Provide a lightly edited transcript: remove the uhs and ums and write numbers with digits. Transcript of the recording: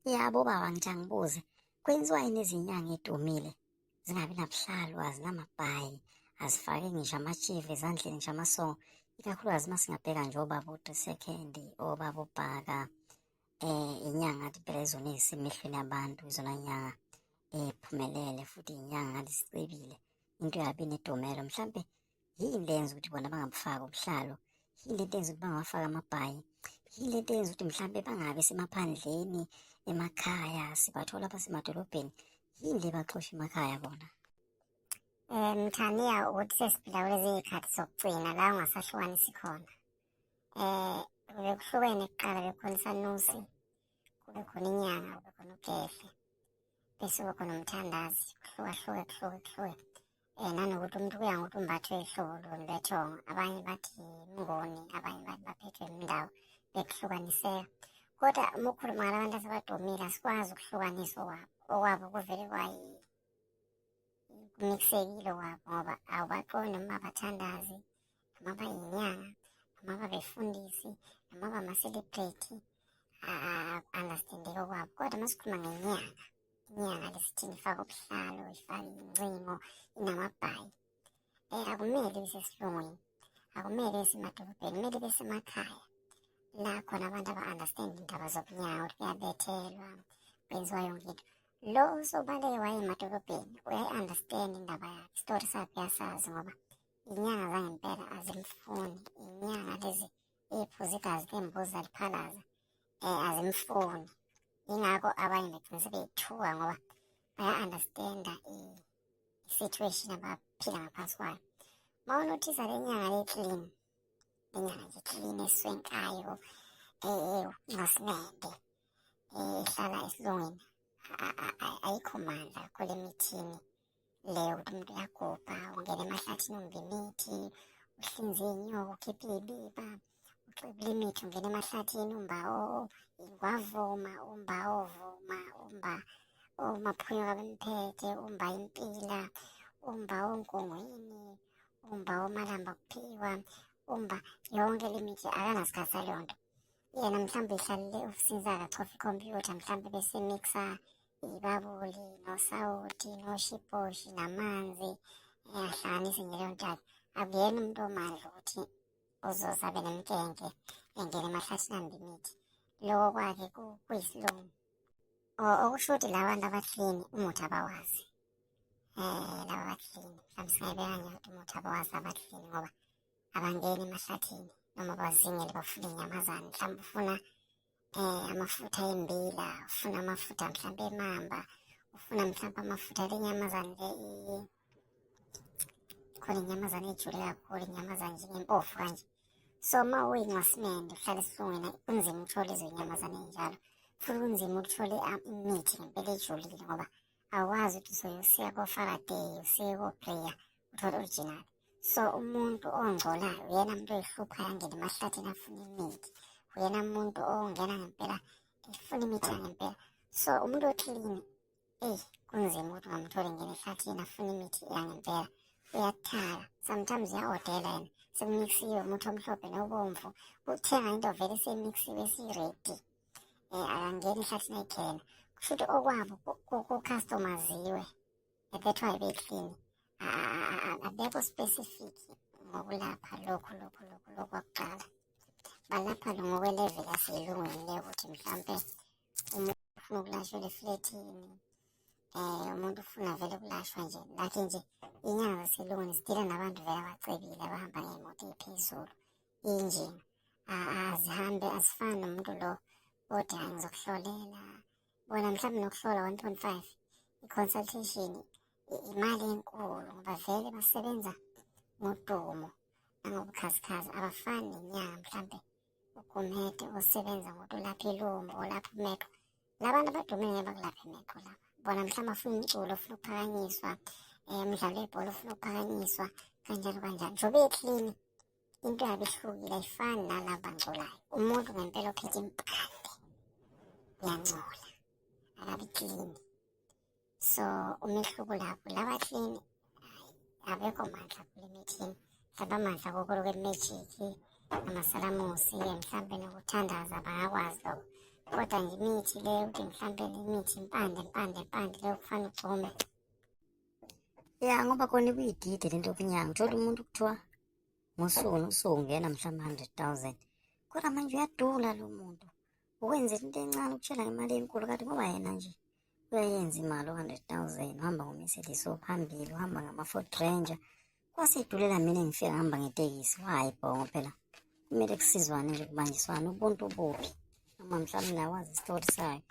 Yabo baba, ngibuze, kwenziwa yini izinyanga edumile zingabi nabuhlalo, azinamabhayi, azifake ngisho amatshiva ezandleni ngisho amasongo, ikakhulukazi uma singabheka nje obaba uTisekhende, obaba uBhaka, inyanga ngathi phela izona ezisemehlweni abantu, izona nyanga ephumelele futhi inyanga ngathi zicebile, into yabi nedumelo. Mhlampe yini le yenza ukuthi bona bangabufaki ubuhlalo, yini le nto yenza ukuthi bangawafaki amabhayi, yini le nto yenza ukuthi mhlampe bangabi semaphandleni, emakhaya sibathola basemadolobheni, yini le baxosha emakhaya bona? Mthaniya, ukuthi sesiphila kulezi y'khathi zokugcina la ungasahlukanisi khona. Bekuhlukene kuqala, bekhona isanusi, kube khona inyanga, kube khona ugehle, bese kube khona umthandazi, kuhluke. Nanokuthi umuntu kuya ngokuthi umbathwe hlobo luni lwethongo, abanye bathi mngoni, abanye bathi baphethwe imindawo, bekuhlukaniseka. Kodwa uma ukhuluma ngalabantu asebadumile asikwazi ukuhlukanisa okwabo kuvele kumiksekile kwabo, ngoba awubaqondi noma abathandazi, noma bayinyanga, noma babefundisi, noma bama-celebrate, understand-eke kwabo. Kodwa uma sikhuluma ngenyanga, inyanga lesithini ifaka ubuhlalo, ifake iy'ncingo, inamabhayi, akumele ibe sesilungwini, akumele ibe semadolobheni, kumele ibe semakhaya, la khona abantu aba-understand iy'ndaba zobunyanga, ukuthi kuyabethelwa, kwenziwa yonke into. Lo osobale waye emadolobheni uyayi-understand indaba yakhe, isitori sakhe uyasazi, ngoba iy'nyanga zangempela azimfuni, iy'nyanga lezi ey'phuza igazi lembuzi zaliphalaza, azimfuni. Yingakho abanye begcina sebey'thuka ngoba baya-understand-a i-situation abaphila ngaphansi kwayo. Uma unothisa le nyanga le-clean, le nyanga nje clean eswenkayo, ngasimende, ehlala esilungwini, ayikho mandla kule mithini le ukuthi umuntu uyagubha, ungena emahlathini umbe imithi, uhlinze iy'nyoka, ukhiphe iy'biba, uxebule imithi, ungena emahlathini umba ingwavuma, umba ovuma, umba omaphunyuka bemphethe, umba impila, umba onkongwini, umba omalamba kuphiwa, umba yonke le mithi. Akanasikhathi saleyo nto yena, mhlawumbe ihlalele ofisini zakhe achofa ikhompyutha, mhlawumbe bese mixa ibabuli nosawoti noshiposhi namanzi, ahlanganise nje leyo nto yakhe. Akuyena umuntu omandla ukuthi uzoze abe nemkenke engene emahlathini ambe imithi. Loko kwakhe kuyisilungu. Okusho ukuthi la bantu abaklini umuthi abawazi. Laba abaklini mhlawumbe singayibeka nje ukuthi umuthi abawazi abaklini, ngoba abangeni emahlathini noma bazingele bafuna inyamazane. Mhlawumbe ufuna amafutha embila, ufuna amafutha mhlawumbe emamba, ufuna mhlawumbe amafutha lenyamazane le khona inyamazane ejule kakhulu, inyamazane njengempofu kanje. So uma uyinxasimende uhlala esilungwini, kunzima ukuthola izo nyamazane ey'njalo, futhi kunzima ukuthole imithi ngempela ejulile, ngoba awazi ukuthi usiya ko-Faraday, usiye ko-Breya uthole original. So umuntu ongcolayo uyena muntu oyihluphayo angene emahlathini afuna imithi, uyena muntu ongena ngempela efuna imithi yangempela. So umuntu oklini, kunzima ukuthi ungamtholi ngene ehlathini afuna imithi yangempela, uyathala. Sometimes uya-odela yena sekumixiwe umuthi omhlophe nobomvu, uthenga into vele semixiwe esiredi, akangeni ehlathini ayikhena. Kusho ukuthi okwabo kucustomaziwe, that's why beklini, abekho specific ngokulapha lokhu kwakuqala. Balapha ngokweleveli yaselungwini le, ukuthi mhlampe umuntu ufuna ukulashwa eflethini, umuntu ufuna vele ukulashwa nje, lakini nje inyanga zaselungwini zidila nabantu vele abacebile abahamba ngey'moto ey'phezulu, injini azihambe, azifani nomuntu lo othi ngizokuhlolela. Bona mhlawumbe nokuhlola 1.5 i-consultation, imali enkulu, ngoba vele basebenza ngodumo nangobukhazikhazi, abafani nenyanga mhlampe ugumede osebenza ngokuthi ulapha ilumbu, olapha umepho. Labantu abadumile ngeke bakulapha imepho laba. Bona mhlawumbe afuna umculo ofuna ukuphakanyiswa, umdlalo webhola ofuna ukuphakanyiswa, kanjalo. Njoba eklini into yabo ihlukile, ayifani nalaba bangcolayo. Umuntu ngempela ophethe impande uyancola, akabi klini. So umehluko lapho, laba klini abekho mandla kule mithini, mhlawumbe amandla kokuluke emejiki, amasalamusi, mhlawumbe nokuthandaza bangakwazi lokho. Kodwa nje imithi le ukuthi mhlampe le mithi impande le kufana ugcome. Ya, ngoba kona ibuyidide lento yokunyanga. Uthola umuntu kuthiwa ngosuku ungena mhlawumbe 100,000. Kodwa manje uyadula lo muntu. Ukwenzela into encane ukutshela ngemali enkulu, kanti ngoba yena nje uyayenza imali 100,000. Uhamba ngoMercedes ophambili, uhamba ngama-Ford Ranger. Kwasey'dulela mina engifika ngihamba ngetekisi. Hhayi bhongo phela. Kumele kusizwane nje, kubanjiswane ubuntu buphi. Noma mhlawumbe naye wazi isitori sakhe.